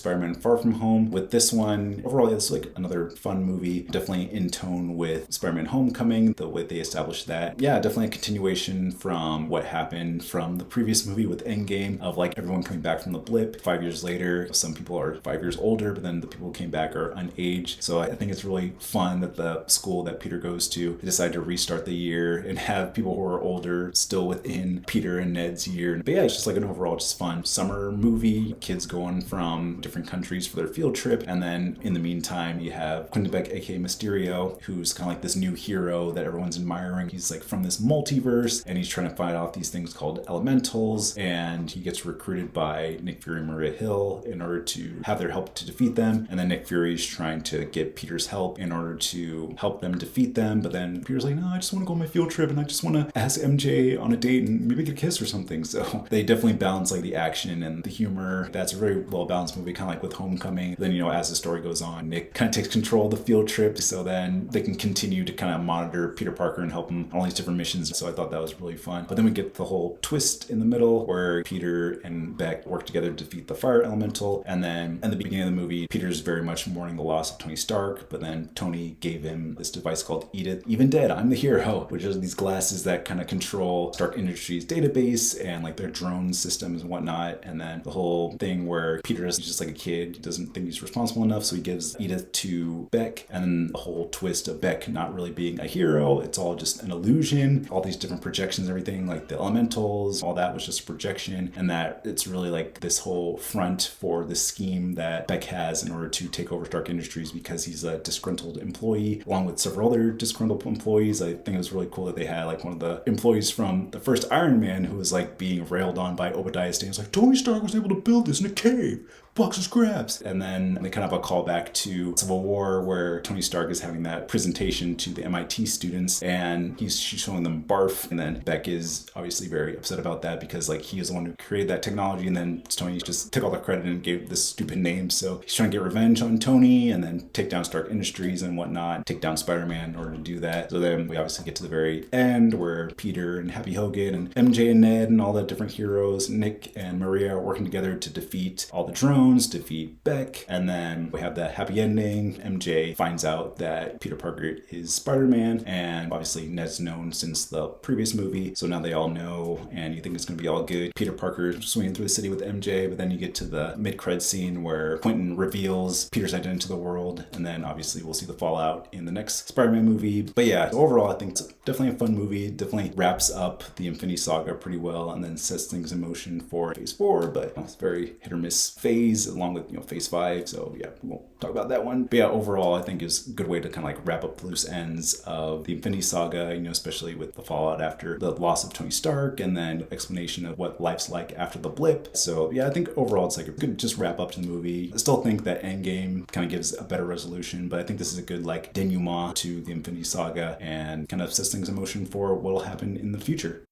Spider-Man Far From Home. With this one, overall, it's like another fun movie, definitely in tone with Spider-Man Homecoming, the way they established that. Yeah, definitely a continuation from what happened from the previous movie with Endgame, of like everyone coming back from the blip 5 years later. Some people are 5 years older, but then the people who came back are unaged. So I think it's really fun that the school that Peter goes to decided to restart the year and have people who are older still within Peter and Ned's year. But yeah, it's just like an overall just fun summer movie. Kids going from different countries for their field trip. And then in the meantime, you have Quentin Beck, aka Mysterio, who's kind of like this new hero that everyone's admiring. He's like from this multiverse and he's trying to fight off these things called elementals. And he gets recruited by Nick Fury and Maria Hill in order to have their help to defeat them. And then Nick Fury's trying to get Peter's help in order to help them defeat them. But then Peter's like, no, I just want to go on my field trip and I just want to ask MJ on a date and maybe get a kiss or something. So they definitely balance like the action and the humor. That's a very well balanced movie, kind of like with Homecoming. Then, as the story goes on, Nick kind of takes control of the field trip. So then they can continue to kind of monitor Peter Parker and help him on all these different missions. So I thought that was really fun. But then we get the whole twist in the middle where Peter and Beck work together to defeat the fire elemental. And then in the beginning of the movie, Peter's very much mourning the loss of Tony Stark. But then Tony gave him this device called Edith. Even dead, I'm the hero, which is these glasses that kind of control Stark Industries database and like their drone systems and whatnot. And then the whole thing where Peter is just like a kid, he doesn't think he's responsible enough, so he gives Edith to Beck. And then the whole twist of Beck not really being a hero, it's all just an illusion. All these different projections, everything like the elementals, all that was just a projection. And that it's really like this whole front for the scheme that Beck has in order to take over Stark Industries because he's a disgruntled employee, along with several other disgruntled employees. I think it was really cool that they had like one of the employees from the first Iron Man who was like being railed on by Obadiah Stane. It's like, Tony Stark was able to build this in a cave. Box of scraps. And then they kind of have a callback to Civil War where Tony Stark is having that presentation to the MIT students and she's showing them barf. And then Beck is obviously very upset about that because like he is the one who created that technology and then Tony just took all the credit and gave this stupid name. So he's trying to get revenge on Tony and then take down Stark Industries and whatnot, take down Spider-Man in order to do that. So then we obviously get to the very end where Peter and Happy Hogan and MJ and Ned and all the different heroes, Nick and Maria, are working together to defeat all the drones, defeat Beck, and then we have the happy ending. MJ finds out that Peter Parker is Spider-Man, and obviously Ned's known since the previous movie, so now they all know, and you think it's going to be all good. Peter Parker swinging through the city with MJ, but then you get to the mid-cred scene where Quentin reveals Peter's identity to the world, and then obviously we'll see the fallout in the next Spider-Man movie. But yeah, overall I think it's definitely a fun movie, definitely wraps up the Infinity Saga pretty well, and then sets things in motion for Phase 4, but it's very hit or miss phase along with Phase 5, so yeah, we won't talk about that one. But yeah, overall I think is a good way to kind of like wrap up the loose ends of the Infinity Saga, especially with the fallout after the loss of Tony Stark and then explanation of what life's like after the blip. So yeah, I think overall it's like a good just wrap up to the movie. I still think that Endgame kind of gives a better resolution, but I think this is a good like denouement to the Infinity Saga and kind of sets things in motion for what will happen in the future.